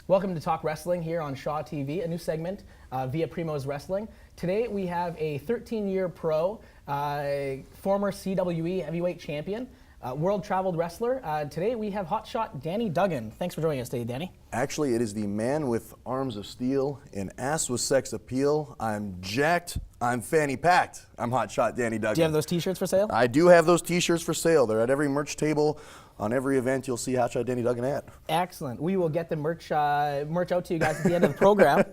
Welcome to Talk Wrestling here on Shaw TV, a new segment via Primo's Wrestling. Today we have a 13-year pro, former CWE heavyweight champion, world-traveled wrestler. Today we have hotshot Danny Duggan. Thanks for joining us today, Danny. Actually, it is the man with arms of steel and ass with sex appeal. I'm jacked. I'm fanny packed. I'm hotshot Danny Duggan. Do you have those T-shirts for sale? I do have those T-shirts for sale. They're at every merch table. On every event, you'll see hotshot Danny Duggan at. Excellent. We will get the merch out to you guys at the end of the program.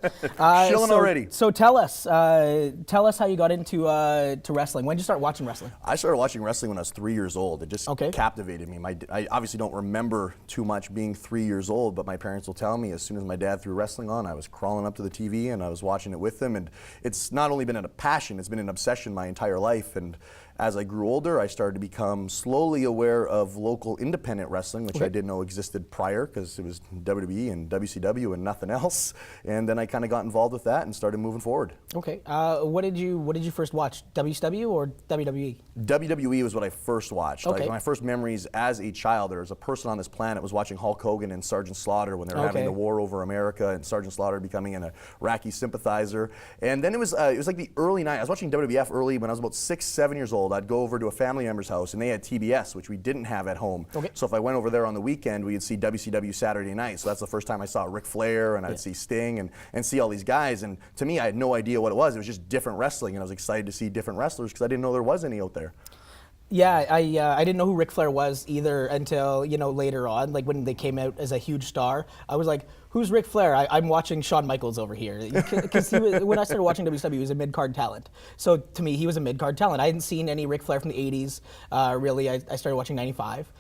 Chilling already. So tell us how you got into to wrestling. When did you start watching wrestling? I started watching wrestling when I was 3 years old. It just captivated me. I obviously don't remember too much being 3 years old, but my parents will tell me as soon as my dad threw wrestling on, I was crawling up to the TV and I was watching it with them. And it's not only been a passion, it's been an obsession my entire life. And as I grew older, I started to become slowly aware of local independent wrestling, which I didn't know existed prior because it was WWE and WCW and nothing else. And then I kind of got involved with that and started moving forward. Okay. What did you first watch? WCW or WWE? WWE was what I first watched. Okay. Like my first memories as a child, there was a person on this planet was watching Hulk Hogan and Sergeant Slaughter when they were having the war over America, and Sergeant Slaughter becoming an Iraqi sympathizer. And then it was like the early 90s. I was watching WWF early when I was about 6, 7 years old. I'd go over to a family member's house and they had TBS, which we didn't have at home. Okay. So if I went over there on the weekend, we'd see WCW Saturday night. So that's the first time I saw Ric Flair, and I'd see Sting and see all these guys. And to me, I had no idea what it was. It was just different wrestling, and I was excited to see different wrestlers because I didn't know there was any out there. Yeah, I didn't know who Ric Flair was either until later on, like when they came out as a huge star. I was like, who's Ric Flair? I'm watching Shawn Michaels over here, because when I started watching WCW, he was a mid-card talent. So to me, he was a mid-card talent. I hadn't seen any Ric Flair from the 80s. Really, I started watching '95.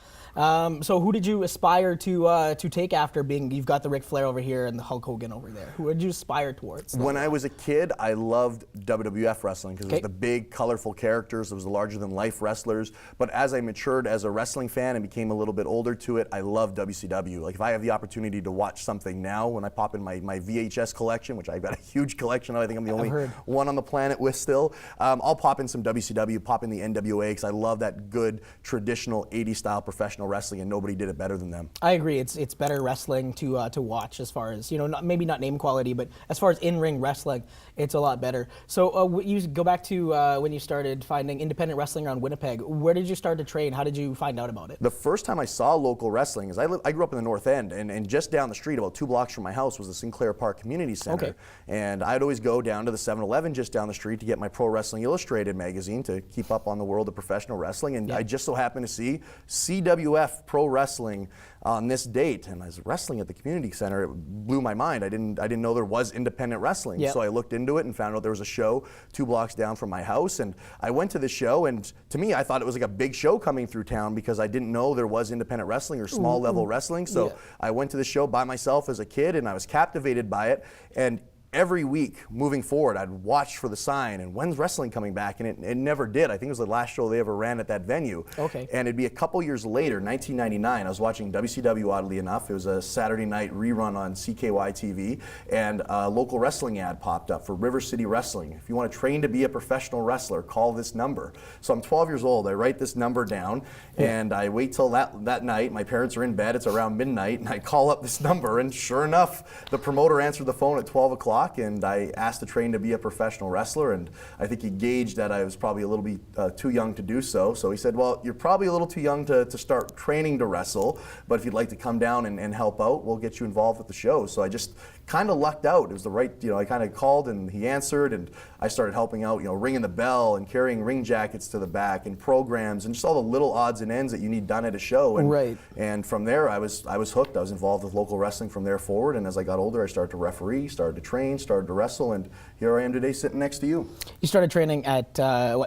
So who did you aspire to take after, being you've got the Ric Flair over here and the Hulk Hogan over there? Who did you aspire towards? When I was a kid, I loved WWF wrestling because it was the big, colorful characters. It was the larger-than-life wrestlers. But as I matured as a wrestling fan and became a little bit older to it, I loved WCW. Like if I have the opportunity to watch something now, when I pop in my VHS collection, which I've got a huge collection of, I think I'm the only one on the planet with still, I'll pop in some WCW, pop in the NWA, because I love that good, traditional 80s-style professional wrestling, and nobody did it better than them. I agree. It's better wrestling to watch, as far as maybe not name quality, but as far as in-ring wrestling, it's a lot better. So you go back to when you started finding independent wrestling around Winnipeg. Where did you start to train? How did you find out about it? The first time I saw local wrestling is I grew up in the North End, and just down the street, about 2 blocks from my house, was the Sinclair Park Community Center. Okay. And I'd always go down to the 7-Eleven just down the street to get my Pro Wrestling Illustrated magazine to keep up on the world of professional wrestling. And I just so happened to see CWF Pro Wrestling on this date, and I was wrestling at the community center. It blew my mind. I didn't know there was independent wrestling. So I looked into it and found out there was a show 2 blocks down from my house, and I went to the show, and to me I thought it was like a big show coming through town because I didn't know there was independent wrestling or small level wrestling. So I went to the show by myself as a kid, and I was captivated by it. And every week moving forward, I'd watch for the sign, and when's wrestling coming back? And it never did. I think it was the last show they ever ran at that venue. Okay. And it'd be a couple years later, 1999, I was watching WCW, oddly enough. It was a Saturday night rerun on CKY TV, and a local wrestling ad popped up for River City Wrestling. If you want to train to be a professional wrestler, call this number. So I'm 12 years old. I write this number down, and I wait till that night. My parents are in bed. It's around midnight, and I call up this number, and sure enough, the promoter answered the phone at 12 o'clock. And I asked to train to be a professional wrestler, and I think he gauged that I was probably a little bit too young to do so. So he said, well, you're probably a little too young to start training to wrestle, but if you'd like to come down and help out, we'll get you involved with the show. So I just kind of lucked out. It was the right, I kind of called and he answered, and I started helping out, ringing the bell and carrying ring jackets to the back and programs and just all the little odds and ends that you need done at a show. And, and from there, I was hooked. I was involved with local wrestling from there forward, and as I got older, I started to referee, started to train, started to wrestle, and here I am today sitting next to you. You started training at,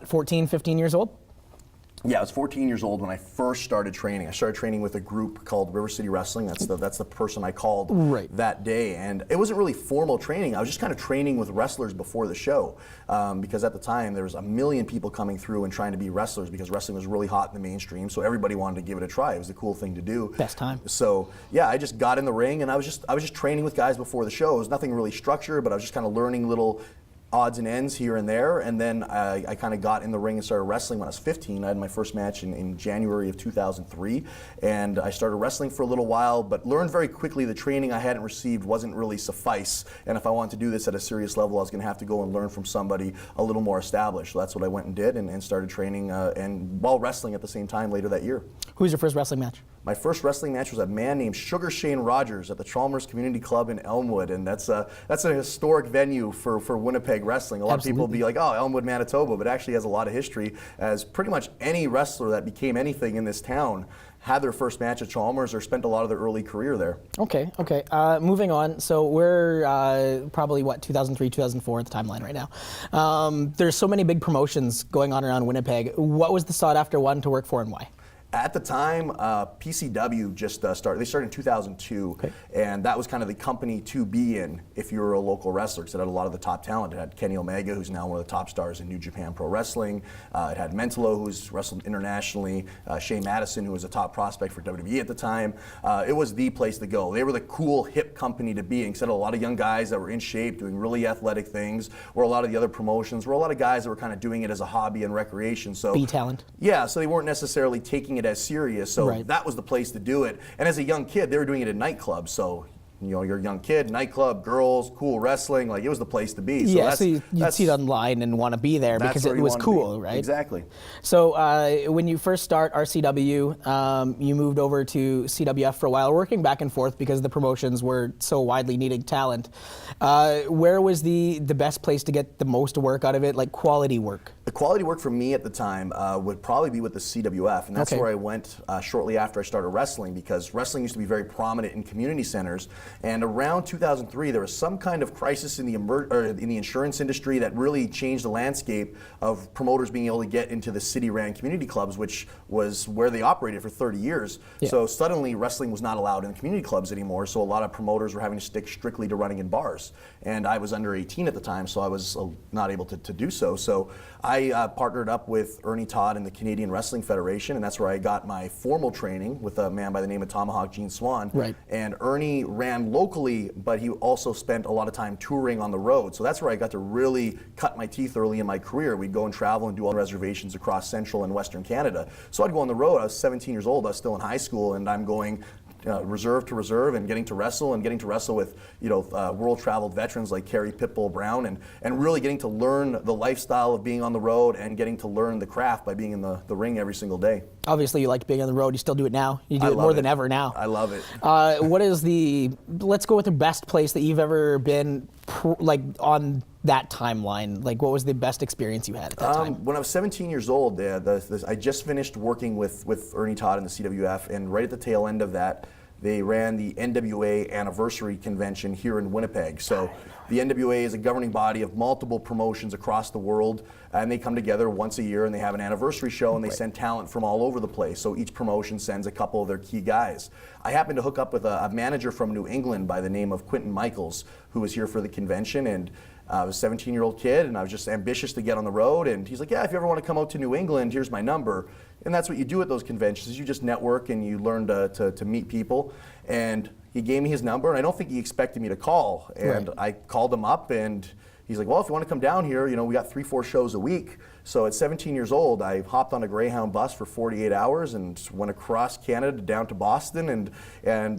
14, 15 years old? Yeah, I was 14 years old when I first started training. I started training with a group called River City Wrestling. That's the person I called that day. And it wasn't really formal training. I was just kind of training with wrestlers before the show. Because at the time, there was a million people coming through and trying to be wrestlers because wrestling was really hot in the mainstream. So everybody wanted to give it a try. It was a cool thing to do. Best time. So yeah, I just got in the ring, and I was just training with guys before the show. It was nothing really structured, but I was just kind of learning little odds and ends here and there, and then I kind of got in the ring and started wrestling when I was 15. I had my first match in January of 2003, and I started wrestling for a little while, but learned very quickly the training I hadn't received wasn't really suffice, and if I wanted to do this at a serious level, I was going to have to go and learn from somebody a little more established. So that's what I went and did, and started training and while wrestling at the same time later that year. Who was your first wrestling match? My first wrestling match was a man named Sugar Shane Rogers at the Chalmers Community Club in Elmwood, and that's a historic venue for Winnipeg wrestling. A lot of people will be like, oh, Elmwood, Manitoba, but it actually has a lot of history, as pretty much any wrestler that became anything in this town had their first match at Chalmers or spent a lot of their early career there. Okay. Moving on. So we're probably, 2003, 2004 at the timeline right now. There's so many big promotions going on around Winnipeg. What was the sought-after one to work for and why? At the time, PCW just started. They started in 2002, and that was kind of the company to be in if you were a local wrestler, because it had a lot of the top talent. It had Kenny Omega, who's now one of the top stars in New Japan Pro Wrestling. It had Mentolo, who's wrestled internationally. Shane Madison, who was a top prospect for WWE at the time. It was the place to go. They were the cool, hip company to be in, because it had a lot of young guys that were in shape, doing really athletic things, where a lot of the other promotions were a lot of guys that were kind of doing it as a hobby and recreation. So B-talent. Yeah, so they weren't necessarily taking it as serious, so that was the place to do it. And as a young kid, they were doing it in nightclubs, so you know, you're a young kid, nightclub, girls, cool wrestling, like it was the place to be. So so you'd see it online and want to be there because it was cool, right? Exactly. So when you first start RCW, you moved over to CWF for a while, working back and forth because the promotions were so widely needing talent. Where was the best place to get the most work out of it, like quality work? The quality work for me at the time would probably be with the CWF, and that's where I went shortly after I started wrestling, because wrestling used to be very prominent in community centers. And around 2003, there was some kind of crisis in the insurance industry that really changed the landscape of promoters being able to get into the city-ran community clubs, which was where they operated for 30 years. So suddenly, wrestling was not allowed in the community clubs anymore, so a lot of promoters were having to stick strictly to running in bars. And I was under 18 at the time, so I was not able to do so. So I partnered up with Ernie Todd and the Canadian Wrestling Federation, and that's where I got my formal training with a man by the name of Tomahawk Gene Swan. And Ernie ran locally, but he also spent a lot of time touring on the road. So that's where I got to really cut my teeth early in my career. We'd go and travel and do all the reservations across central and western Canada. So I'd go on the road. I was 17 years old. I was still in high school, and I'm going reserve to reserve and getting to wrestle with world traveled veterans like Kerry Pitbull Brown, and really getting to learn the lifestyle of being on the road and getting to learn the craft by being in the ring every single day. Obviously you liked being on the road. You still do it now. You do it more than ever now. I love it. What is let's go with the best place that you've ever been on that timeline? Like, what was the best experience you had at that time? When I was 17 years old, I just finished working with Ernie Todd and the CWF, and right at the tail end of that, they ran the NWA Anniversary Convention here in Winnipeg. So the NWA is a governing body of multiple promotions across the world, and they come together once a year and they have an anniversary show, and they send talent from all over the place. So each promotion sends a couple of their key guys. I happened to hook up with a manager from New England by the name of Quentin Michaels, who was here for the convention, and I was a 17-year-old kid, and I was just ambitious to get on the road, and he's like, yeah, if you ever want to come out to New England, here's my number. And that's what you do at those conventions, is you just network and you learn to meet people. And he gave me his number, and I don't think he expected me to call. And I called him up, and he's like, well, if you want to come down here, we got 3-4 shows a week. So at 17 years old, I hopped on a Greyhound bus for 48 hours and went across Canada down to Boston, and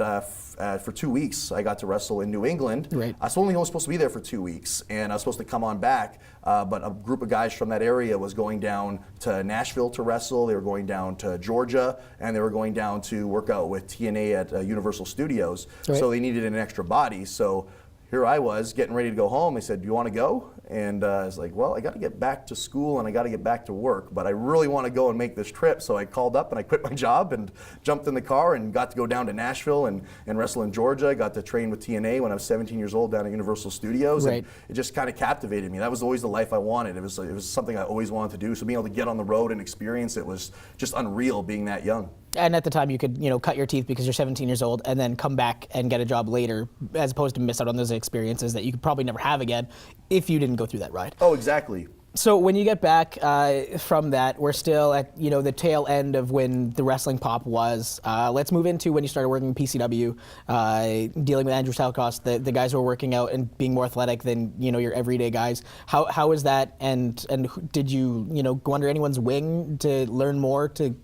for 2 weeks I got to wrestle in New England. I was only supposed to be there for 2 weeks, and I was supposed to come on back, but a group of guys from that area was going down to Nashville to wrestle. They were going down to Georgia, and they were going down to work out with TNA at Universal Studios. So they needed an extra body. So here I was getting ready to go home. They said, do you want to go? And I was like, well, I got to get back to school and I got to get back to work, but I really want to go and make this trip. So I called up and I quit my job and jumped in the car and got to go down to Nashville and wrestle in Georgia. I got to train with TNA when I was 17 years old down at Universal Studios. And it just kind of captivated me. That was always the life I wanted. It was something I always wanted to do. So being able to get on the road and experience it was just unreal, being that young. And at the time, you could, cut your teeth because you're 17 years old, and then come back and get a job later, as opposed to miss out on those experiences that you could probably never have again if you didn't go through that ride. Oh, exactly. So when you get back from that, we're still at the tail end of when the wrestling pop was. Let's move into when you started working in PCW, dealing with Andrew Salkoff, the guys who are working out and being more athletic than your everyday guys. How was that? And did you go under anyone's wing to learn more to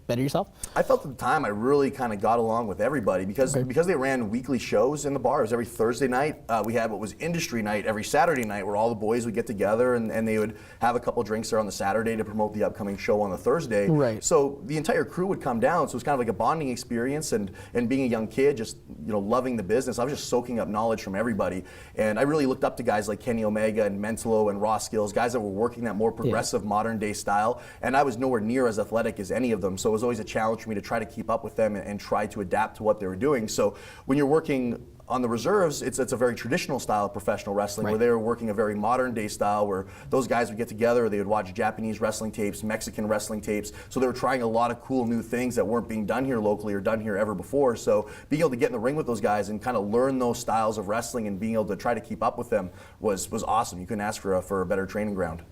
better yourself? I felt at the time I really kind of got along with everybody because they ran weekly shows in the bars. Every Thursday night we had what was industry night every Saturday night where all the boys would get together and they would have a couple drinks there on the Saturday to promote the upcoming show on the Thursday. Right. So the entire crew would come down, so it was kind of like a bonding experience, and being a young kid, just loving the business, I was just soaking up knowledge from everybody. And I really looked up to guys like Kenny Omega and Mentalo and Raw Skills, guys that were working that more progressive modern day style, and I was nowhere near as athletic as any of them, so it was always a challenge for me to try to keep up with them and try to adapt to what they were doing. So when you're working on the reserves, it's a very traditional style of professional wrestling, where they were working a very modern day style where those guys would get together, they would watch Japanese wrestling tapes, Mexican wrestling tapes, so they were trying a lot of cool new things that weren't being done here locally or done here ever before. So being able to get in the ring with those guys and kind of learn those styles of wrestling and being able to try to keep up with them was awesome. You couldn't ask for a better training ground.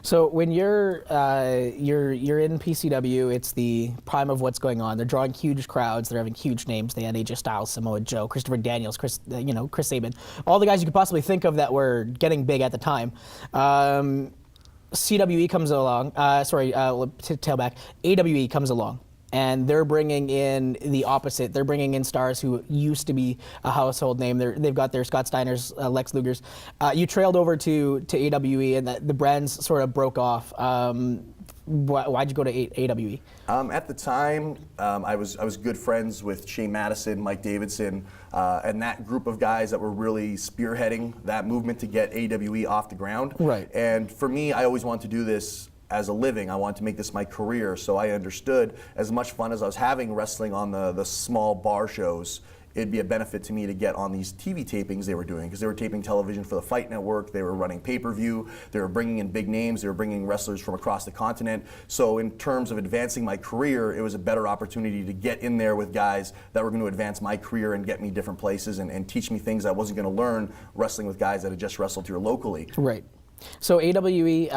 So when you're in PCW, it's the prime of what's going on. They're drawing huge crowds. They're having huge names. They had AJ Styles, Samoa Joe, Christopher Daniels, Chris Sabin, all the guys you could possibly think of that were getting big at the time. CWE comes along. To tail back, AWE comes along. And they're bringing in the opposite. They're bringing in stars who used to be a household name. They've got their Scott Steiners, Lex Lugers. You trailed over to AWE, and the brands sort of broke off. Why'd you go to AWE? At the time, I was good friends with Shane Madison, Mike Davidson, and that group of guys that were really spearheading that movement to get AWE off the ground. Right. And for me, I always wanted to do this as a living. I wanted to make this my career, so I understood as much fun as I was having wrestling on the small bar shows, it'd be a benefit to me to get on these TV tapings they were doing, because they were taping television for the Fight Network, they were running pay-per-view, they were bringing in big names, they were bringing wrestlers from across the continent. So in terms of advancing my career, it was a better opportunity to get in there with guys that were going to advance my career and get me different places and teach me things I wasn't going to learn wrestling with guys that had just wrestled here locally. Right. So AWE,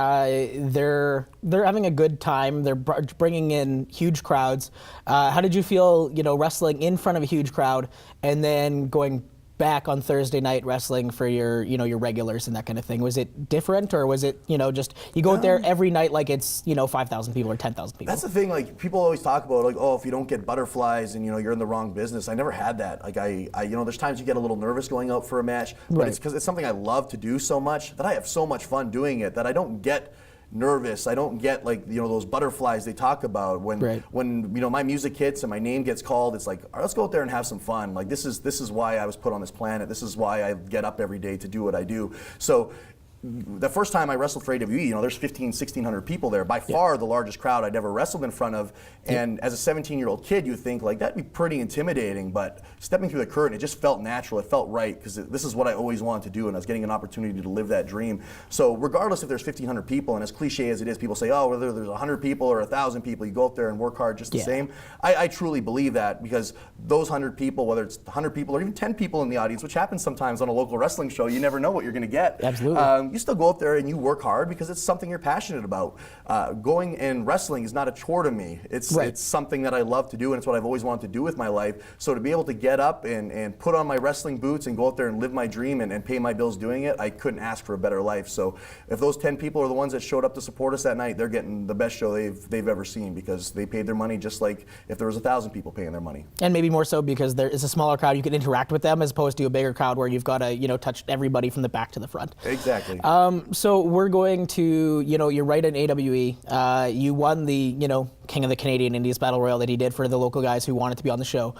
they're having a good time. They're bringing in huge crowds. How did you feel, wrestling in front of a huge crowd and then going back on Thursday night wrestling for your regulars and that kind of thing? Was it different, or was it, just you go out there every night like it's 5,000 people or 10,000 people? That's the thing. Like, people always talk about, like, oh, if you don't get butterflies and you're in the wrong business. I never had that. Like, I there's times you get a little nervous going out for a match, but it's because it's something I love to do so much that I have so much fun doing it that I don't get nervous. I don't get those butterflies they talk about when my music hits and my name gets called. It's like, all right, let's go out there and have some fun. Like, this is why I was put on this planet. This is why I get up every day to do what I do. So the first time I wrestled for AWE, there's 1,600 people there, by far the largest crowd I'd ever wrestled in front of. And as a 17-year-old kid, you think, like, that'd be pretty intimidating, but stepping through the curtain, it just felt natural. It felt right, because this is what I always wanted to do, and I was getting an opportunity to live that dream. So regardless if there's 1,500 people, and as cliche as it is, people say, oh, whether there's 100 people or 1,000 people, you go up there and work hard just the same. I truly believe that, because those 100 people, whether it's 100 people or even 10 people in the audience, which happens sometimes on a local wrestling show, you never know what you're going to get. Absolutely. You still go up there and you work hard because it's something you're passionate about. Going and wrestling is not a chore to me. It's something that I love to do, and it's what I've always wanted to do with my life. So to be able to get up and put on my wrestling boots and go out there and live my dream and pay my bills doing it, I couldn't ask for a better life. So if those 10 people are the ones that showed up to support us that night, they're getting the best show they've ever seen, because they paid their money just like if there was 1,000 people paying their money. And maybe more so because there is a smaller crowd, you can interact with them, as opposed to a bigger crowd where you've got to touch everybody from the back to the front. Exactly. So we're going to, you're right in AWE. You won the, King of the Canadian Indies Battle Royal that he did for the local guys who wanted to be on the show.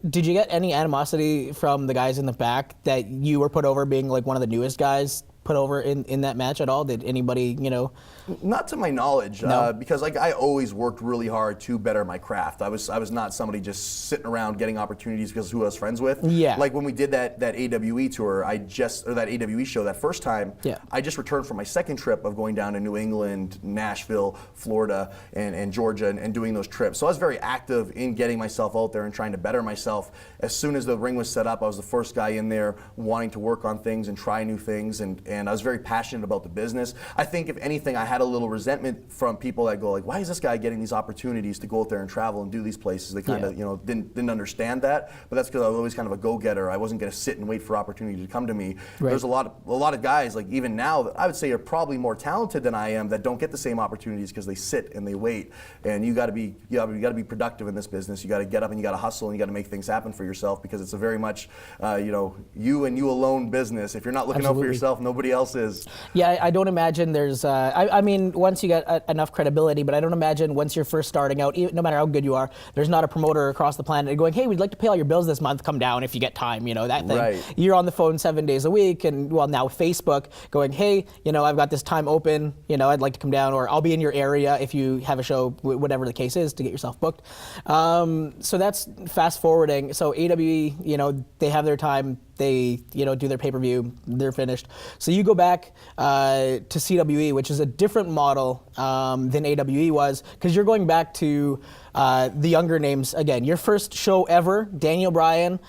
Did you get any animosity from the guys in the back that you were put over being like one of the newest guys put over in that match at all? Did anybody, Not to my knowledge, no? Because I always worked really hard to better my craft. I was not somebody just sitting around getting opportunities because of who I was friends with. Yeah. Like when we did that AWE tour, or that AWE show that first time, I just returned from my second trip of going down to New England, Nashville, Florida, and Georgia, and doing those trips. So I was very active in getting myself out there and trying to better myself. As soon as the ring was set up, I was the first guy in there wanting to work on things and try new things, and and I was very passionate about the business. I think if anything, I had a little resentment from people that go like, why is this guy getting these opportunities to go out there and travel and do these places? They kind of didn't understand that, but that's because I was always kind of a go-getter. I wasn't going to sit and wait for opportunity to come to me. Right. There's a lot of guys, like even now, that I would say are probably more talented than I am, that don't get the same opportunities because they sit and they wait. And you got to be productive in this business. You got to get up and you got to hustle and you got to make things happen for yourself, because it's a very much you and you alone business. If you're not looking out for yourself, nobody else is. Yeah, I don't imagine there's. I mean, once you get enough credibility, but I don't imagine once you're first starting out, no matter how good you are, there's not a promoter across the planet going, hey, we'd like to pay all your bills this month. Come down if you get time. That thing. Right. You're on the phone 7 days a week, and well, now Facebook going, hey, I've got this time open. I'd like to come down, or I'll be in your area if you have a show, whatever the case is, to get yourself booked. So that's fast forwarding. So AWE, they have their time. They, do their pay-per-view. They're finished. So you go back to CWE, which is a different model than AWE was, because you're going back to the younger names again. Your first show ever, Daniel Bryan,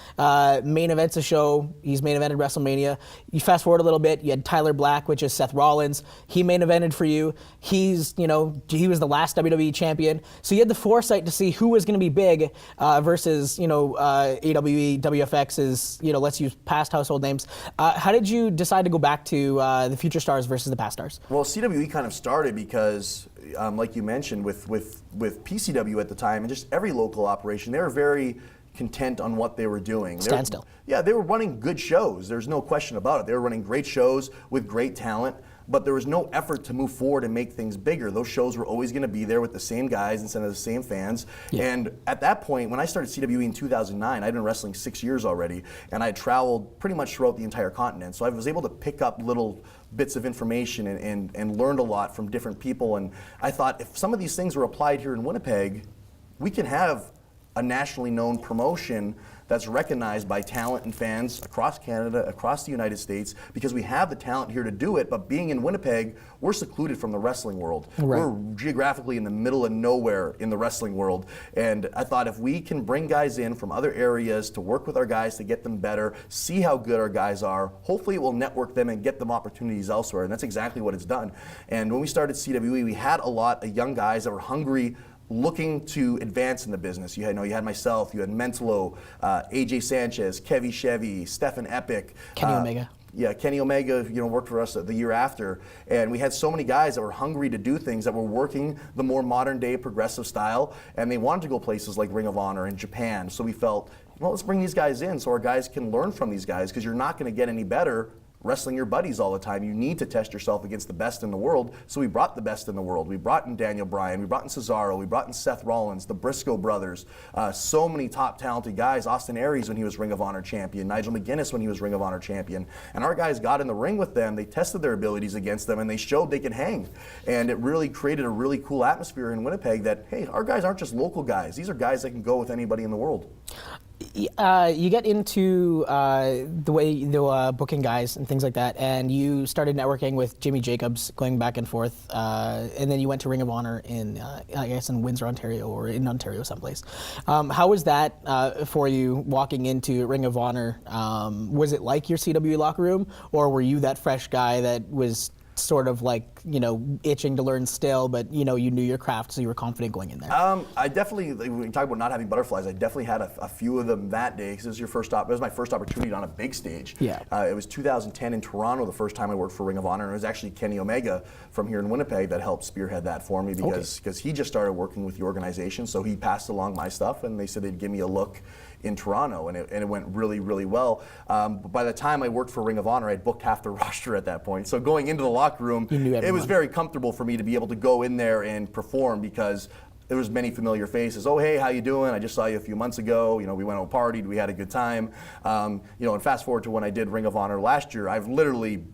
main events a show. He's main evented WrestleMania. You fast forward a little bit. You had Tyler Black, which is Seth Rollins. He main evented for you. He was the last WWE champion. So you had the foresight to see who was going to be big versus AWE, WFX is let's use past household names. How did you decide to go back to the future stars versus the past stars? Well, CWE kind of started because, like you mentioned, with PCW at the time and just every local operation, they were very content on what they were doing. Standstill. Yeah, they were running good shows. There's no question about it. They were running great shows with great talent, but there was no effort to move forward and make things bigger. Those shows were always going to be there with the same guys instead of the same fans. Yeah. And at that point, when I started CWE in 2009, I'd been wrestling 6 years already, and I traveled pretty much throughout the entire continent. So I was able to pick up little bits of information and learned a lot from different people. And I thought, if some of these things were applied here in Winnipeg, we can have a nationally known promotion that's recognized by talent and fans across Canada, across the United States, because we have the talent here to do it. But being in Winnipeg, we're secluded from the wrestling world. Right. We're geographically in the middle of nowhere in the wrestling world. And I thought, if we can bring guys in from other areas to work with our guys to get them better, see how good our guys are, hopefully it will network them and get them opportunities elsewhere. And that's exactly what it's done. And when we started CWE, we had a lot of young guys that were hungry, looking to advance in the business. You had myself, you had Mentolo, AJ Sanchez, Kevy Chevy, Stefan Epic, Kenny Omega. Yeah, Kenny Omega, worked for us the year after, and we had so many guys that were hungry to do things, that were working the more modern day progressive style, and they wanted to go places like Ring of Honor in Japan. So we felt, well, let's bring these guys in so our guys can learn from these guys, because you're not going to get any better wrestling your buddies all the time. You need to test yourself against the best in the world. So we brought the best in the world. We brought in Daniel Bryan, we brought in Cesaro, we brought in Seth Rollins, the Briscoe brothers, so many top talented guys. Austin Aries when he was Ring of Honor champion, Nigel McGuinness when he was Ring of Honor champion. And our guys got in the ring with them, they tested their abilities against them, and they showed they could hang. And it really created a really cool atmosphere in Winnipeg that, hey, our guys aren't just local guys. These are guys that can go with anybody in the world. You get into the way the booking guys and things like that, and you started networking with Jimmy Jacobs, going back and forth, and then you went to Ring of Honor in, I guess, in Windsor, Ontario, or in Ontario someplace. How was that for you walking into Ring of Honor? Was it like your CW locker room, or were you that fresh guy that was sort of like, itching to learn still, but you knew your craft, so you were confident going in there? I definitely, when you talk about not having butterflies, I definitely had a few of them that day, because it was my first opportunity on a big stage. Yeah. It was 2010 in Toronto, the first time I worked for Ring of Honor, and it was actually Kenny Omega from here in Winnipeg that helped spearhead that for me, because he just started working with the organization, so he passed along my stuff, and they said they'd give me a look in Toronto, and it went really, really well. But by the time I worked for Ring of Honor, I'd booked half the roster at that point. So going into the locker room, it was very comfortable for me to be able to go in there and perform, because there was many familiar faces. Oh, hey, how you doing? I just saw you a few months ago. We went out partied, we had a good time. And fast forward to when I did Ring of Honor last year, I've literally,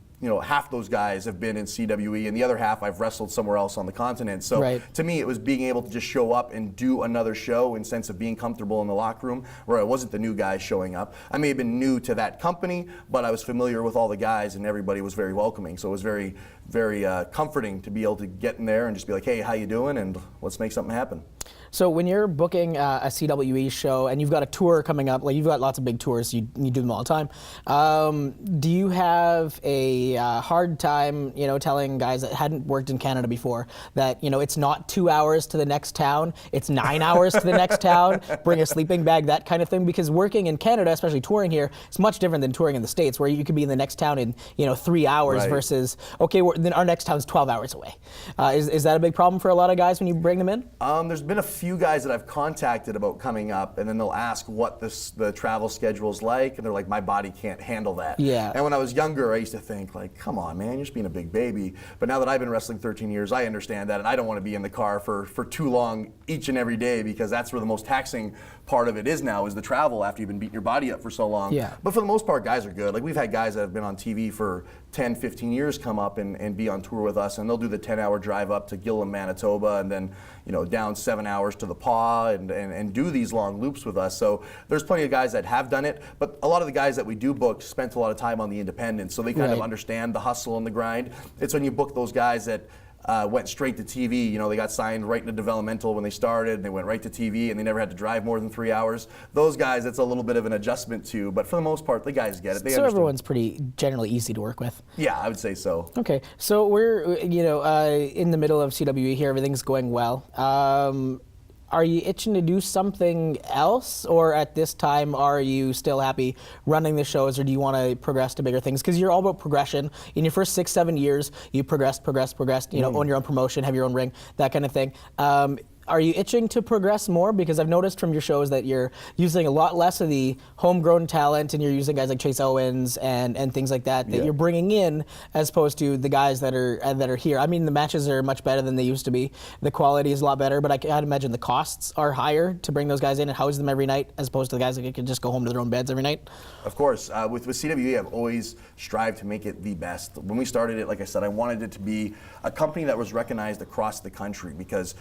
half those guys have been in CWE, and the other half I've wrestled somewhere else on the continent. So to me, it was being able to just show up and do another show in sense of being comfortable in the locker room, where I wasn't the new guy showing up. I may have been new to that company, but I was familiar with all the guys, and everybody was very welcoming. So it was very, very comforting to be able to get in there and just be like, hey, how you doing? And let's make something happen. So when you're booking a CWE show and you've got a tour coming up, like you've got lots of big tours, you do them all the time. Do you have a hard time, telling guys that hadn't worked in Canada before that, it's not 2 hours to the next town, it's 9 hours to the next town, bring a sleeping bag, that kind of thing? Because working in Canada, especially touring here, it's much different than touring in the States, where you could be in the next town in, 3 hours versus, okay, then our next town's 12 hours away. Is that a big problem for a lot of guys when you bring them in? There's been a few guys that I've contacted about coming up, and then they'll ask what the travel schedule's like, and they're like, my body can't handle that. Yeah. And when I was younger, I used to think, like, come on, man, you're just being a big baby. But now that I've been wrestling 13 years, I understand that, and I don't want to be in the car for too long each and every day, because that's where the most taxing part of it is now, is the travel after you've been beating your body up for so long. Yeah. But for the most part, guys are good. Like, we've had guys that have been on TV for 10, 15 years come up and be on tour with us, and they'll do the 10-hour drive up to Gillam, Manitoba, and then down 7 hours to the Paw, and do these long loops with us. So there's plenty of guys that have done it, but a lot of the guys that we do book spent a lot of time on the independents, so they kind of understand the hustle and the grind. It's when you book those guys that went straight to TV. They got signed right into developmental when they started, and they went right to TV, and they never had to drive more than 3 hours. Those guys, it's a little bit of an adjustment too, but for the most part, the guys get it. They so understand. Everyone's pretty generally easy to work with. Yeah, I would say so. Okay, so we're in the middle of CWE here. Everything's going well. Are you itching to do something else, or at this time are you still happy running the shows, or do you want to progress to bigger things? Because you're all about progression. In your first 6-7 years, you progressed, own your own promotion, have your own ring, that kind of thing. Are you itching to progress more? Because I've noticed from your shows that you're using a lot less of the homegrown talent, and you're using guys like Chase Owens and things like that you're bringing in, as opposed to the guys that are here. I mean, the matches are much better than they used to be. The quality is a lot better, but I can't imagine the costs are higher to bring those guys in and house them every night, as opposed to the guys that can just go home to their own beds every night. Of course. With CWE, I've always strived to make it the best. When we started it, like I said, I wanted it to be a company that was recognized across the country, because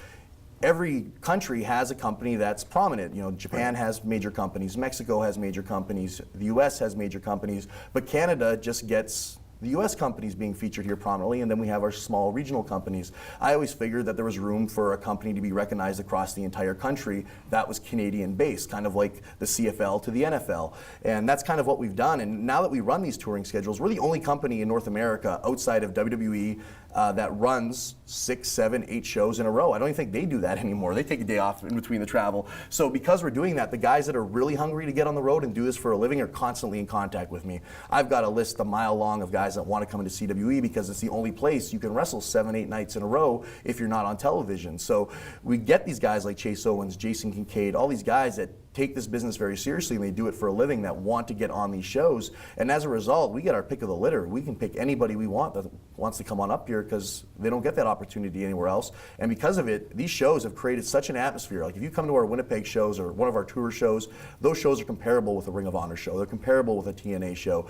every country has a company that's prominent. Japan has major companies, Mexico has major companies, the US has major companies, but Canada just gets the US companies being featured here prominently, and then we have our small regional companies. I always figured that there was room for a company to be recognized across the entire country that was Canadian based, kind of like the CFL to the NFL. And that's kind of what we've done. And now that we run these touring schedules, we're the only company in North America outside of WWE that runs 6, 7, 8 shows in a row. I don't even think they do that anymore. They take a day off in between the travel. So because we're doing that, the guys that are really hungry to get on the road and do this for a living are constantly in contact with me. I've got a list a mile long of guys that want to come into CWE, because it's the only place you can wrestle 7, 8 nights in a row if you're not on television. So we get these guys like Chase Owens, Jason Kincaid, all these guys that take this business very seriously, and they do it for a living, that want to get on these shows. And as a result, we get our pick of the litter. We can pick anybody we want that wants to come on up here, because they don't get that opportunity anywhere else. And because of it, these shows have created such an atmosphere. Like, if you come to our Winnipeg shows or one of our tour shows, those shows are comparable with a Ring of Honor show. They're comparable with a TNA show.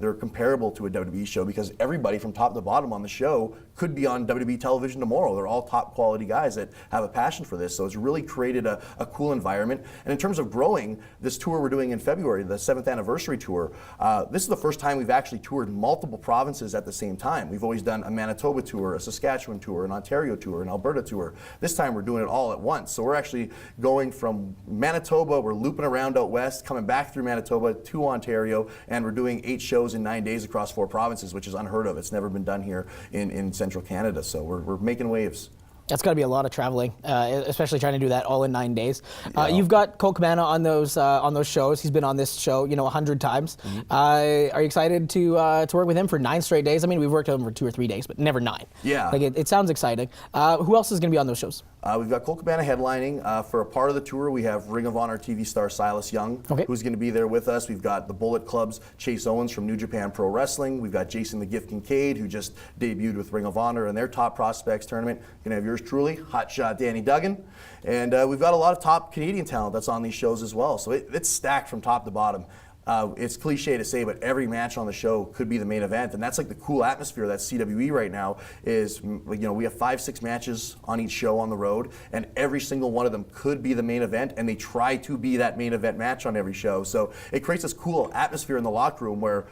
They're comparable to a WWE show, because everybody from top to bottom on the show could be on WWE television tomorrow. They're all top quality guys that have a passion for this. So it's really created a cool environment. And in terms of growing, this tour we're doing in February, the 7th anniversary tour, this is the first time we've actually toured multiple provinces at the same time. We've always done a Manitoba tour, a Saskatchewan tour, an Ontario tour, an Alberta tour. This time we're doing it all at once. So we're actually going from Manitoba, we're looping around out west, coming back through Manitoba to Ontario, and we're doing 8 shows in 9 days across 4 provinces, which is unheard of. It's never been done here in central Canada. So we're making waves. That's got to be a lot of traveling, especially trying to do that all in 9 days. You've got Cole Cabana on those shows. He's been on this show, 100 times. Are you excited to work with him for 9 straight days? I mean, we've worked with him for 2 or 3 days, but never 9. Yeah. Like, it sounds exciting. Who else is going to be on those shows? We've got Cole Cabana headlining. For a part of the tour, we have Ring of Honor TV star Silas Young, who's going to be there with us. We've got the Bullet Club's Chase Owens from New Japan Pro Wrestling. We've got Jason the Gift Kincaid, who just debuted with Ring of Honor in their Top Prospects tournament. Going to have yours truly, Hotshot Danny Duggan. And we've got a lot of top Canadian talent that's on these shows as well. So it's stacked from top to bottom. It's cliche to say, but every match on the show could be the main event, and that's like the cool atmosphere that CWE right now is. We have 5, 6 matches on each show on the road, and every single one of them could be the main event, and they try to be that main event match on every show. So it creates this cool atmosphere in the locker room where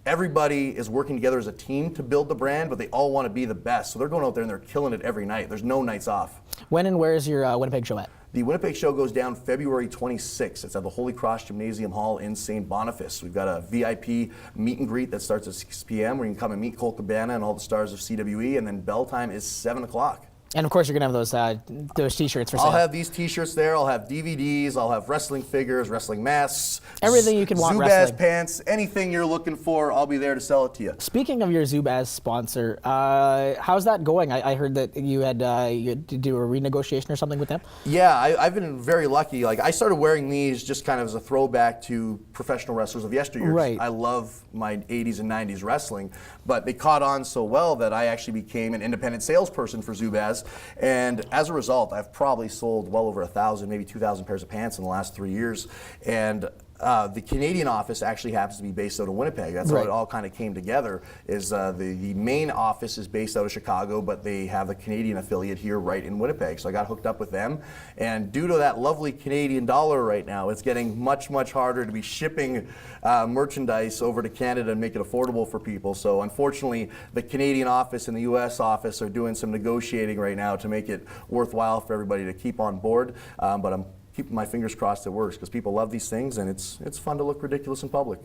everybody is working together as a team to build the brand, but they all want to be the best. So they're going out there and they're killing it every night. There's no nights off. When and where is your Winnipeg show at? The Winnipeg show goes down February 26th. It's at the Holy Cross Gymnasium Hall in St. Boniface. We've got a VIP meet and greet that starts at 6 p.m. where you can come and meet Cole Cabana and all the stars of CWE, and then bell time is 7 o'clock. And of course, you're gonna have those T-shirts for sale. I'll have these T-shirts there. I'll have DVDs. I'll have wrestling figures, wrestling masks, everything you can want. Zubaz wrestling pants, anything you're looking for, I'll be there to sell it to you. Speaking of your Zubaz sponsor, how's that going? I heard that you had to do a renegotiation or something with them. Yeah, I've been very lucky. Like, I started wearing these just kind of as a throwback to professional wrestlers of yesteryear. Right. I love my 80s and 90s wrestling, but they caught on so well that I actually became an independent salesperson for Zubaz. And as a result, I've probably sold well over 1,000, maybe 2,000 pairs of pants in the last 3 years. And the Canadian office actually happens to be based out of Winnipeg. That's how it all kind of came together. Is the main office is based out of Chicago, but they have a Canadian affiliate here right in Winnipeg. So I got hooked up with them. And due to that lovely Canadian dollar right now, it's getting much, much harder to be shipping merchandise over to Canada and make it affordable for people. So unfortunately, the Canadian office and the U.S. office are doing some negotiating right now to make it worthwhile for everybody to keep on board. But I'm keeping my fingers crossed it works, because people love these things and it's fun to look ridiculous in public.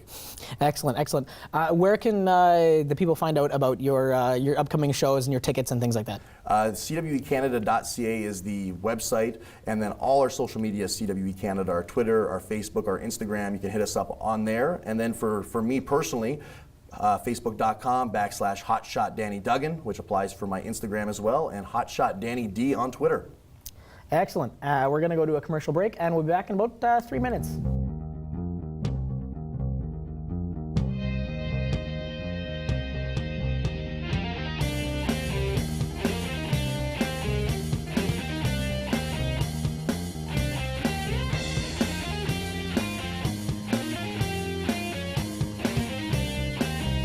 Excellent, excellent. Where can the people find out about your upcoming shows and your tickets and things like that? CWEcanada.ca is the website, and then all our social media is CWE Canada, our Twitter, our Facebook, our Instagram. You can hit us up on there. And then for me personally, Facebook.com/Hotshot Danny Duggan, which applies for my Instagram as well, and Hotshot Danny D on Twitter. Excellent. We're going to go to a commercial break, and we'll be back in about 3 minutes.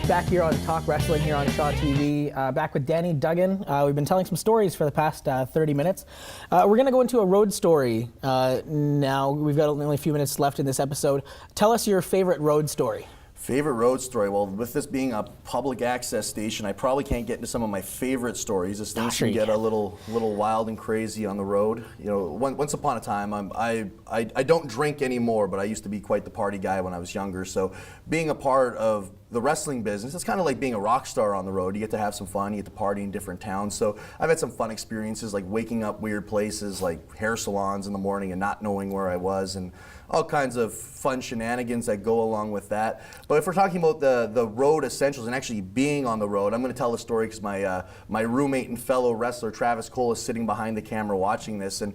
Back here on Talk Wrestling here on Shaw TV, back with Danny Duggan. We've been telling some stories for the past 30 minutes. We're going to go into a road story now. We've got only a few minutes left in this episode. Tell us your favorite road story. Favorite road story? Well, with this being a public access station, I probably can't get into some of my favorite stories, as things can get a little wild and crazy on the road. You know, once upon a time, I don't drink anymore, but I used to be quite the party guy when I was younger. So being a part of the wrestling business, it's kind of like being a rock star on the road. You get to have some fun, you get to party in different towns. So I've had some fun experiences, like waking up weird places, like hair salons in the morning and not knowing where I was, and all kinds of fun shenanigans that go along with that. But if we're talking about the road essentials and actually being on the road, I'm going to tell the story because my roommate and fellow wrestler Travis Cole is sitting behind the camera watching this, and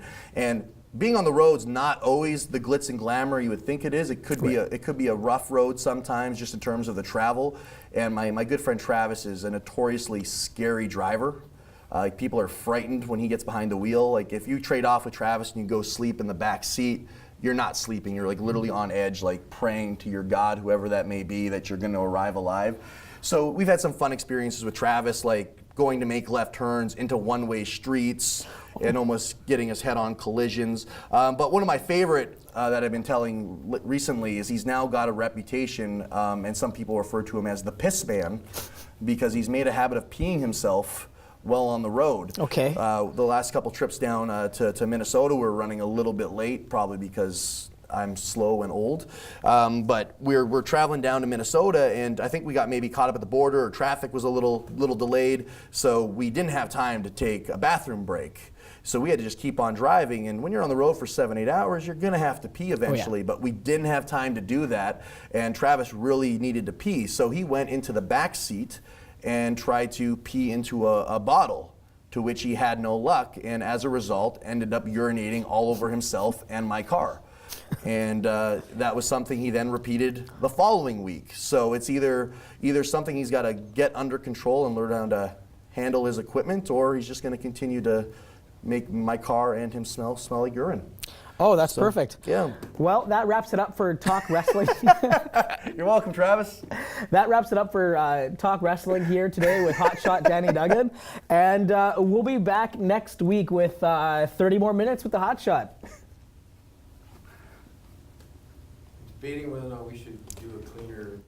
being on the road's not always the glitz and glamour you would think it is. It could be a rough road sometimes, just in terms of the travel. And my good friend Travis is a notoriously scary driver. People are frightened when he gets behind the wheel. Like, if you trade off with Travis and you go sleep in the back seat, you're not sleeping. You're like literally on edge, like praying to your God, whoever that may be, that you're going to arrive alive. So we've had some fun experiences with Travis, like going to make left turns into one-way streets and almost getting his head-on collisions. But one of my favorite that I've been telling recently is he's now got a reputation, and some people refer to him as the piss man, because he's made a habit of peeing himself well on the road. Okay. The last couple trips down to Minnesota, we're running a little bit late, probably because I'm slow and old. But we're traveling down to Minnesota, and I think we got maybe caught up at the border, or traffic was a little delayed, so we didn't have time to take a bathroom break. So we had to just keep on driving, and when you're on the road for 7-8 hours, you're gonna have to pee eventually. But we didn't have time to do that, and Travis really needed to pee, so he went into the back seat and tried to pee into a bottle, to which he had no luck, and as a result ended up urinating all over himself and my car. And that was something he then repeated the following week. So it's either something he's got to get under control and learn how to handle his equipment, or he's just going to continue to make my car and him smell like urine. Oh, that's perfect. Yeah. Well, that wraps it up for Talk Wrestling. You're welcome, Travis. That wraps it up for Talk Wrestling here today with Hotshot Danny Duggan. And we'll be back next week with 30 more minutes with the Hotshot. Debating whether or not we should do a cleaner